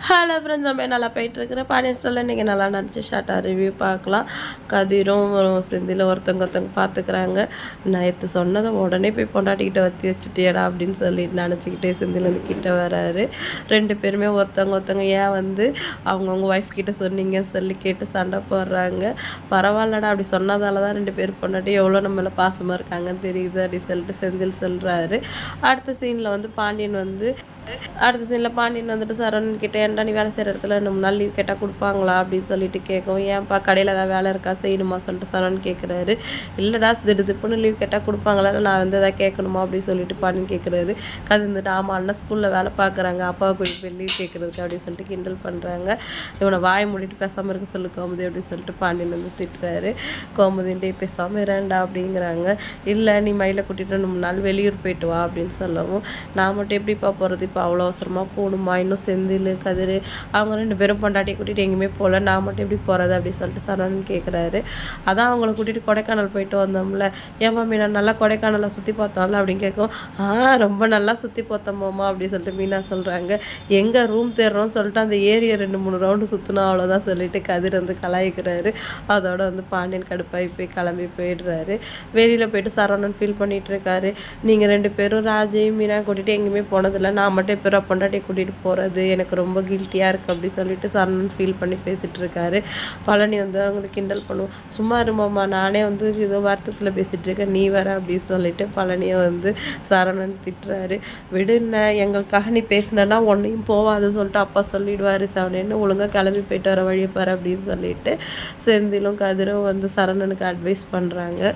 Hello friends, நம்ம நல்லா போயிட்டுருக்குற பாண்டியன் ஸ்டோரில் இன்றைக்கி நல்லா நடிச்சு ஷார்ட்டாக ரிவ்யூ பார்க்கலாம். கதிரும் செந்தில் ஒருத்தவங்க பார்த்துக்கிறாங்க. நேற்று சொன்னதை உடனே போய் பொண்டாட்டிக்கிட்ட வச்சுட்டியடா அப்படின்னு சொல்லிட்டு நினச்சிக்கிட்டே செந்தில் வந்து கிட்ட வராரு. ரெண்டு பேருமே ஒருத்தவங்க ஏன் வந்து அவங்கவுங்க ஒய்ஃப் கிட்ட சொன்னீங்க சொல்லி கேட்டு சண்டை போடுறாங்க. பரவாயில்லடா, அப்படி சொன்னதால தான் ரெண்டு பேர் பொண்டாட்டி எவ்வளோ நம்மள பாசமாக இருக்காங்கன்னு தெரியுது அப்படி சொல்லிட்டு செந்தில் சொல்கிறாரு. அடுத்த சீனில் வந்துட்டு சரவணன் கிட்டே, ஏன்டா நீ வேலை செய்கிற இடத்துல 2 நாள் லீவ் கேட்டால் கொடுப்பாங்களா அப்படின்னு சொல்லிட்டு கேட்கவும், ஏன்ப்பா கடையில் ஏதாவது வேலை இருக்கா செய்யணுமா சொல்லிட்டு சரவணன் கேட்குறாரு. இல்லைடா, திடுப்புன்னு லீவ் கேட்டால் கொடுப்பாங்களா, நான் வந்து எதாவது கேட்கணுமா அப்படின்னு சொல்லிட்டு பாண்டியன் கேட்குறாரு. கதிர்ந்துட்டு, ஆமாம் அண்ணன் ஸ்கூலில் வேலை பார்க்குறாங்க, அப்பாவை கூட்டிட்டு போய் லீவ் கேட்குறதுக்கு அப்படின்னு சொல்லிட்டு கிண்டல் பண்ணுறாங்க. இவனை வாயை மூடிட்டு பேசாமல் இருக்க சொல்லு கோமதி அப்படின்னு சொல்லிட்டு பாண்டியன் வந்து திட்டுறாரு. கோமதின்ட்டு பேசாமல் இரண்டா அப்படிங்கிறாங்க. இல்லை, நீ மயிலை கூட்டிகிட்டு 2 நாள் வெளியூர் போயிட்டு வா அப்படின்னு சொல்லவும், நான் மட்டும் எப்படிப்பா போகிறது, இப்போ அவ்வளோ அவசரமாக போகணுமா, இன்னும் செந்தில் கதிர் அவங்க 2 பேரும் பொண்டாட்டியை கூட்டிகிட்டு எங்கேயுமே போகல, நான் மட்டும் எப்படி போகிறது அப்படின்னு சொல்லிட்டு சரவணன் கேட்குறாரு. அதான் அவங்கள கூட்டிகிட்டு கொடைக்கானல் போயிட்டு வந்தோம்ல, ஏன் மீனா நல்லா கொடைக்கானலை சுற்றி பார்த்தோம்ல அப்படின்னு கேட்கும். ரொம்ப நல்லா சுற்றி பார்த்தோம்மா அப்படின்னு சொல்லிட்டு மீனா சொல்கிறாங்க. எங்கே ரூம் தேடுறோம்னு சொல்லிட்டு அந்த ஏரியை 2-3 ரவுண்டு சுற்றினோம் அவ்வளோதான் சொல்லிட்டு கதிர் வந்து கலாய்க்கிறாரு. அதோட வந்து பாண்டியன் கடுப்பாகி போய் கிளம்பி போயிடுறாரு. வெளியில் போயிட்டு சரவணன் ஃபீல் பண்ணிகிட்டு இருக்காரு. நீங்கள் 2 பேரும் ராஜையும் மீனா கூட்டிகிட்டு எங்கேயுமே போனதில்லை, நான் மட்டும் இப்போ பொண்டாட்டியை கூட்டிகிட்டு போகிறது எனக்கு ரொம்ப கில்ட்டியாக இருக்குது அப்படி சொல்லிட்டு சரவணன் ஃபீல் பண்ணி பேசிகிட்டு இருக்காரு. பழனி வந்து அவங்களுக்கு கிண்டல் பண்ணுவோம், சும்மா இருமாம்மா, நானே வந்து ஏதோ வருத்தத்தில் பேசிகிட்டு இருக்கேன், நீ வர அப்படின்னு சொல்லிட்டு பழனியை வந்து சரவணன் திட்டுறாரு. விடுன, எங்களுக்காக நீ பேசினா ஒன்றையும் போவாதுன்னு சொல்லிட்டு அப்பா சொல்லிடுவார், செவனேன்னு ஒழுங்காக கிளம்பி போயிட்டு வர வழியை பாரு அப்படின்னு சொல்லிட்டு செந்திலும் கதிரும் வந்து சரவணனுக்கு அட்வைஸ் பண்ணுறாங்க.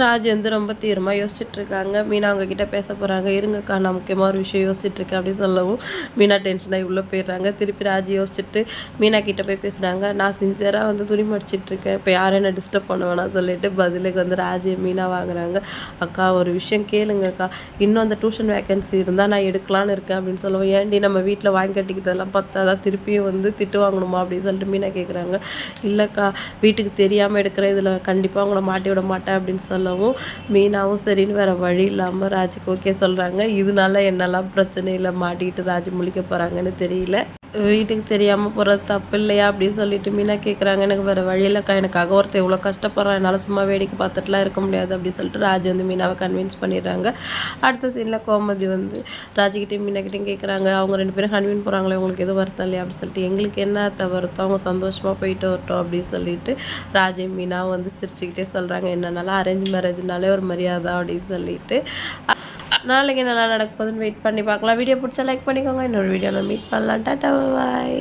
ராஜ் வந்து ரொம்ப தீவிரமாக யோசிச்சுட்ருக்காங்க. மீனா அவங்கக்கிட்ட பேச போகிறாங்க. இருங்கக்கா, நான் முக்கியமாக ஒரு விஷயம் யோசிச்சுட்ருக்கேன் அப்படின்னு சொல்லவும் மீனா டென்ஷனாக உள்ளே போயிடுறாங்க. திருப்பி ராஜ் யோசிச்சுட்டு மீனா கிட்டே போய் பேசுகிறாங்க. நான் சின்சியராக வந்து துணி மடிச்சிட்ருக்கேன், இப்போ யாரும் என்ன டிஸ்டர்ப் பண்ண வேணாம் சொல்லிட்டு பதிலுக்கு வந்து ராஜ் மீனா வாங்குறாங்க. அக்கா ஒரு விஷயம் கேளுங்கக்கா, இன்னும் அந்த டியூஷன் வேக்கன்சி இருந்தால் நான் எடுக்கலான்னு இருக்கேன் அப்படின்னு சொல்லுவோம். ஏன்டி நம்ம வீட்டில் வாங்கி கட்டிக்கிட்டதெல்லாம் பார்த்தாதான் திருப்பியும் வந்து திட்டு வாங்கணுமா அப்படின்னு சொல்லிட்டு மீனா கேட்குறாங்க. இல்லைக்கா, வீட்டுக்கு தெரியாமல் எடுக்கிற இதில் கண்டிப்பாக அவங்கள மாட்டி விட மாட்டேன் அப்படின்னு சொல்லவும் மீனாவும் சரின்னு வேறு வழி இல்லாமல் ராஜுக்கு ஓகே சொல்கிறாங்க. இதனால என்னெல்லாம் பிரச்சனை இல்லை, மாட்டிக்கிட்டு ராஜு முழிக்க போகிறாங்கன்னு தெரியல. வீட்டுக்கு தெரியாமல் போகிறது தப்பு இல்லையா அப்படின்னு சொல்லிட்டு மீனா கேட்குறாங்க. எனக்கு வேறு வழியிலக்கா, எனக்காக ஒருத்தர் எவ்வளோ கஷ்டப்படுறான், என்னால் சும்மா வேடிக்கை பார்த்துட்டுலாம் இருக்க முடியாது அப்படின்னு சொல்லிட்டு ராஜு வந்து மீனாவை கன்வின்ஸ் பண்ணிடுறாங்க. அடுத்த சீனில் கோமதி வந்து ராஜுக்கிட்டையும் மீனாக்கிட்டையும் கேட்குறாங்க, அவங்க 2 பேரும் ஹனிமூன் போகிறாங்களே, உங்களுக்கு எதுவும் வருத்தம் இல்லையா அப்படின்னு சொல்லிட்டு. எங்களுக்கு என்ன வருத்தம், அவங்க சந்தோஷமாக போயிட்டு வரட்டும் அப்படின்னு சொல்லிட்டு ராஜு மீனாவும் வந்து சிரிச்சுக்கிட்டே சொல்கிறாங்க. என்னன்னாலும் அரேஞ்ச் மேரேஜ்னாலே ஒரு மரியாதை அப்படின்னு சொல்லிட்டு. நாளைக்கு நல்லா நடக்க போகுதுன்னு வெயிட் பண்ணி பார்க்கலாம். வீடியோ பிடிச்சா லைக் பண்ணிக்கோங்க. இன்னொரு வீடியோவில் மீட் பண்ணலாம். டாட்டா பாய்.